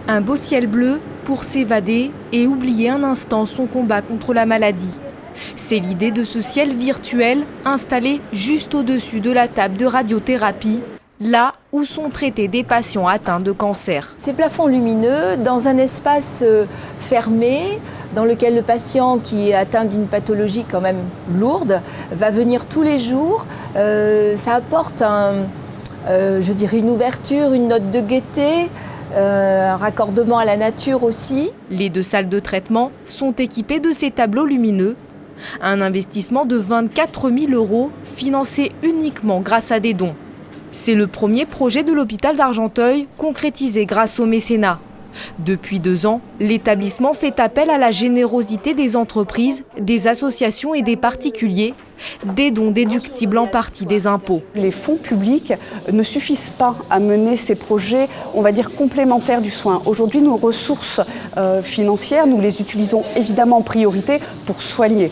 Un beau ciel bleu pour s'évader et oublier un instant son combat contre la maladie. C'est l'idée de ce ciel virtuel installé juste au-dessus de la table de radiothérapie, là où sont traités des patients atteints de cancer. Ces plafonds lumineux dans un espace fermé, dans lequel le patient qui est atteint d'une pathologie quand même lourde va venir tous les jours. Ça apporte une ouverture, une note de gaieté, un raccordement à la nature aussi. Les 2 salles de traitement sont équipées de ces tableaux lumineux. Un investissement de 24 000 € financé uniquement grâce à des dons. C'est le premier projet de l'hôpital d'Argenteuil concrétisé grâce au mécénat. Depuis 2 ans, l'établissement fait appel à la générosité des entreprises, des associations et des particuliers, des dons déductibles en partie des impôts. Les fonds publics ne suffisent pas à mener ces projets, on va dire, complémentaires du soin. Aujourd'hui, nos ressources financières, nous les utilisons évidemment en priorité pour soigner,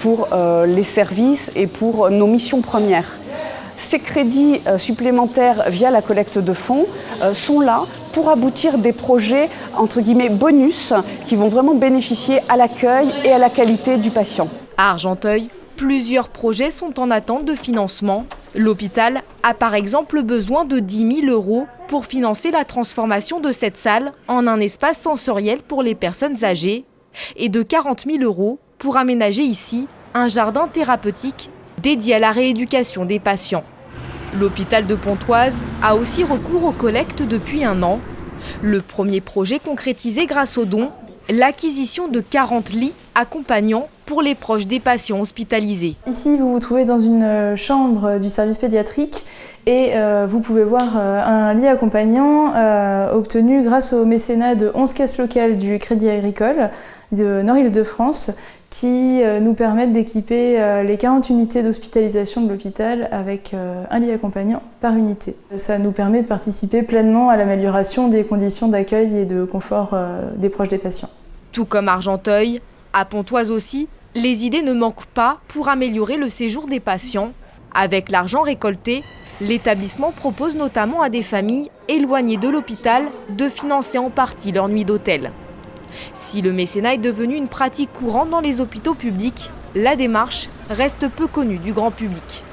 pour les services et pour nos missions premières. Ces crédits supplémentaires via la collecte de fonds sont là pour aboutir des projets entre guillemets bonus qui vont vraiment bénéficier à l'accueil et à la qualité du patient. À Argenteuil, plusieurs projets sont en attente de financement. L'hôpital a par exemple besoin de 10 000 € pour financer la transformation de cette salle en un espace sensoriel pour les personnes âgées et de 40 000 € pour aménager ici un jardin thérapeutique dédié à la rééducation des patients. L'hôpital de Pontoise a aussi recours aux collectes depuis 1 an. Le premier projet concrétisé grâce aux dons, l'acquisition de 40 lits accompagnants pour les proches des patients hospitalisés. Ici, vous vous trouvez dans une chambre du service pédiatrique et vous pouvez voir un lit accompagnant obtenu grâce au mécénat de 11 caisses locales du Crédit Agricole de Nord-Île-de-France qui nous permettent d'équiper les 40 unités d'hospitalisation de l'hôpital avec un lit accompagnant par unité. Ça nous permet de participer pleinement à l'amélioration des conditions d'accueil et de confort des proches des patients. Tout comme Argenteuil, à Pontoise aussi, les idées ne manquent pas pour améliorer le séjour des patients. Avec l'argent récolté, l'établissement propose notamment à des familles éloignées de l'hôpital de financer en partie leur nuit d'hôtel. Si le mécénat est devenu une pratique courante dans les hôpitaux publics, la démarche reste peu connue du grand public.